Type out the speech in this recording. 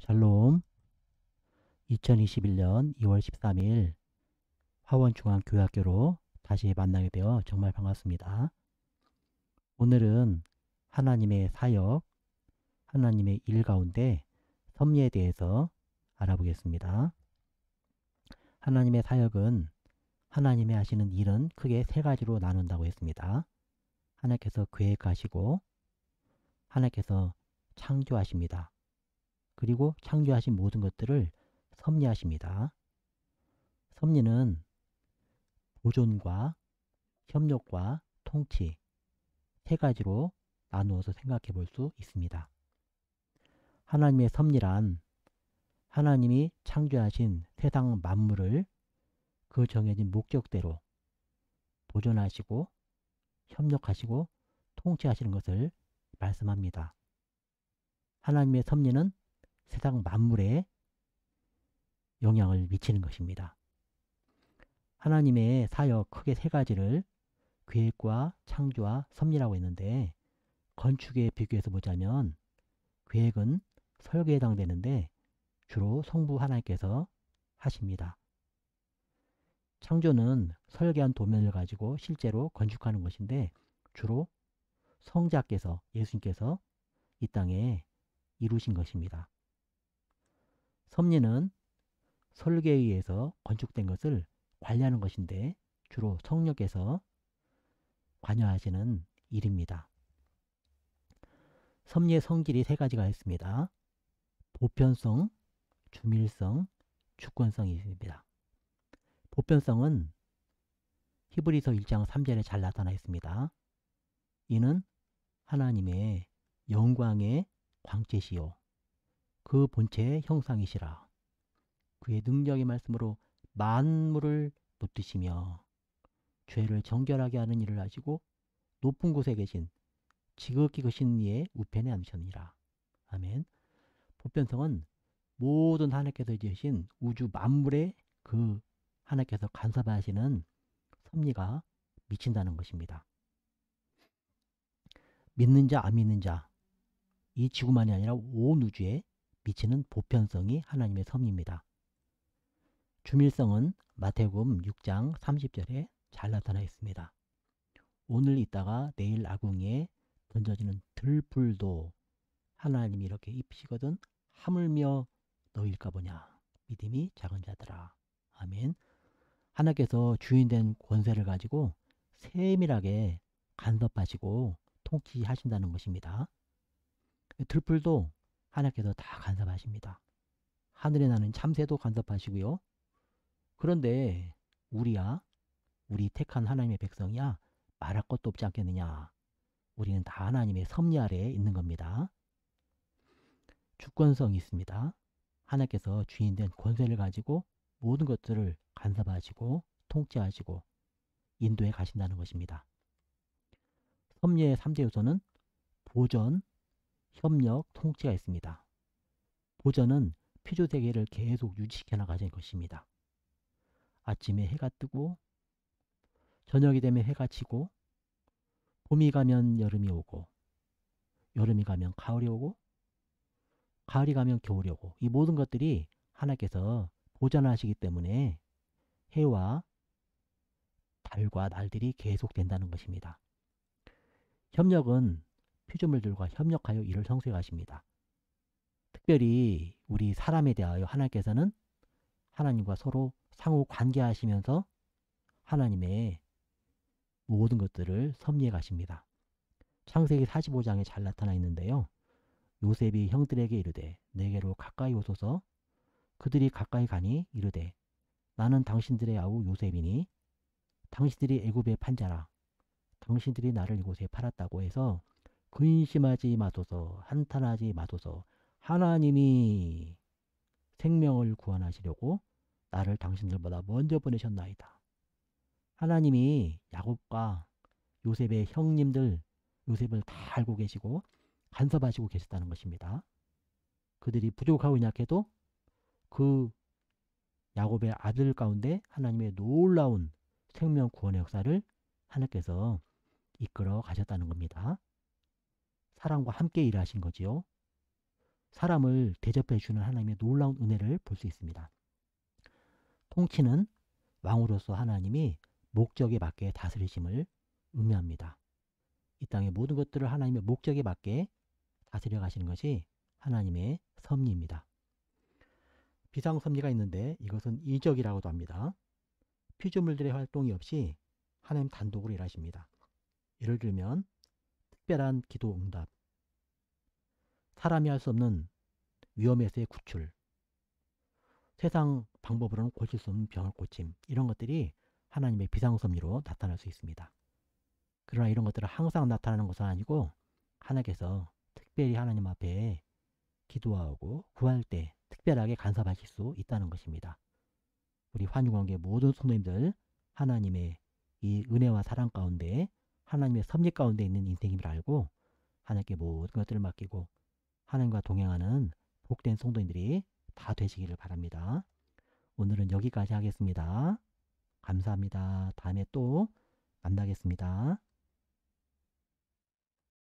샬롬. 2021년 2월 13일 화원중앙교회학교로 다시 만나게 되어 정말 반갑습니다. 오늘은 하나님의 사역, 하나님의 일 가운데 섭리에 대해서 알아보겠습니다. 하나님의 사역은 하나님의 하시는 일은 크게 세 가지로 나눈다고 했습니다. 하나님께서 계획하시고, 하나님께서 창조하십니다. 그리고 창조하신 모든 것들을 섭리하십니다. 섭리는 보존과 협력과 통치 세 가지로 나누어서 생각해 볼 수 있습니다. 하나님의 섭리란 하나님이 창조하신 세상 만물을 그 정해진 목적대로 보존하시고 협력하시고 통치하시는 것을 말씀합니다. 하나님의 섭리는 세상 만물에 영향을 미치는 것입니다. 하나님의 사역 크게 세 가지를 계획과 창조와 섭리라고 했는데, 건축에 비교해서 보자면 계획은 설계에 해당되는데 주로 성부 하나님께서 하십니다. 창조는 설계한 도면을 가지고 실제로 건축하는 것인데 주로 성자께서, 예수님께서 이 땅에 이루신 것입니다. 섭리는 설계에 의해서 건축된 것을 관리하는 것인데 주로 성령께서 관여하시는 일입니다. 섭리의 성질이 세 가지가 있습니다. 보편성, 주밀성, 주권성이 있습니다. 보편성은 히브리서 1장 3절에 잘 나타나 있습니다. 이는 하나님의 영광의 광채시요 그 본체의 형상이시라. 그의 능력의 말씀으로 만물을 붙드시며 죄를 정결하게 하는 일을 하시고 높은 곳에 계신 지극히 크신 이의 우편에 앉으셨느니라. 아멘. 보편성은 모든 하나님께서 지으신 우주 만물에 그 하나님께서 간섭하시는 섭리가 미친다는 것입니다. 믿는 자, 안 믿는 자, 이 지구만이 아니라 온 우주에 미치는 보편성이 하나님의 섭리입니다. 주밀성은 마태복음 6장 30절에 잘 나타나 있습니다. 오늘 있다가 내일 아궁이에 던져지는 들불도 하나님이 이렇게 입히시거든 하물며 너일까 보냐. 믿음이 작은 자들아. 아멘. 하나님께서 주인된 권세를 가지고 세밀하게 간섭하시고 통치하신다는 것입니다. 들불도 하나님께서 다 간섭하십니다. 하늘에 나는 참새도 간섭하시고요. 그런데 우리야, 우리 택한 하나님의 백성이야 말할 것도 없지 않겠느냐. 우리는 다 하나님의 섭리 아래에 있는 겁니다. 주권성이 있습니다. 하나님께서 주인된 권세를 가지고 모든 것들을 간섭하시고 통치하시고 인도해 가신다는 것입니다. 섭리의 3대 요소는 보전, 협력, 통치가 있습니다. 보전은 피조세계를 계속 유지시켜 나가는 것입니다. 아침에 해가 뜨고 저녁이 되면 해가 지고 봄이 가면 여름이 오고 여름이 가면 가을이 오고 가을이 가면 겨울이 오고 이 모든 것들이 하나님께서 보존하시기 때문에 해와 달과 날들이 계속된다는 것입니다. 협력은 피조물들과 협력하여 일을 성취해 가십니다. 특별히 우리 사람에 대하여 하나님께서는 하나님과 서로 상호 관계하시면서 하나님의 모든 것들을 섭리해 가십니다. 창세기 45장에 잘 나타나 있는데요. 요셉이 형들에게 이르되 내게로 가까이 오소서. 그들이 가까이 가니 이르되 나는 당신들의 아우 요셉이니 당신들이 애굽의 판자라. 당신들이 나를 이곳에 팔았다고 해서 근심하지 마소서, 한탄하지 마소서. 하나님이 생명을 구원하시려고 나를 당신들보다 먼저 보내셨나이다. 하나님이 야곱과 요셉의 형님들, 요셉을 다 알고 계시고 간섭하시고 계셨다는 것입니다. 그들이 부족하고 약해도 그 야곱의 아들 가운데 하나님의 놀라운 생명 구원의 역사를 하나님께서 이끌어 가셨다는 겁니다. 사랑과 함께 일하신 거지요. 사람을 대접해 주는 하나님의 놀라운 은혜를 볼 수 있습니다. 통치는 왕으로서 하나님이 목적에 맞게 다스리심을 의미합니다. 이 땅의 모든 것들을 하나님의 목적에 맞게 다스려 가시는 것이 하나님의 섭리입니다. 비상섭리가 있는데 이것은 이적이라고도 합니다. 피조물들의 활동이 없이 하나님 단독으로 일하십니다. 예를 들면 특별한 기도 응답, 사람이 할 수 없는 위험에서의 구출, 세상 방법으로는 고칠 수 없는 병을 고침, 이런 것들이 하나님의 비상섭리로 나타날 수 있습니다. 그러나 이런 것들은 항상 나타나는 것은 아니고 하나님께서 특별히 하나님 앞에 기도하고 구할 때 특별하게 간섭하실 수 있다는 것입니다. 우리 환유관계 모든 성도님들, 하나님의 이 은혜와 사랑 가운데 하나님의 섭리 가운데 있는 인생임을 알고 하나님께 모든 것들을 맡기고 하나님과 동행하는 복된 성도님들이 다 되시기를 바랍니다. 오늘은 여기까지 하겠습니다. 감사합니다. 다음에 또 만나겠습니다.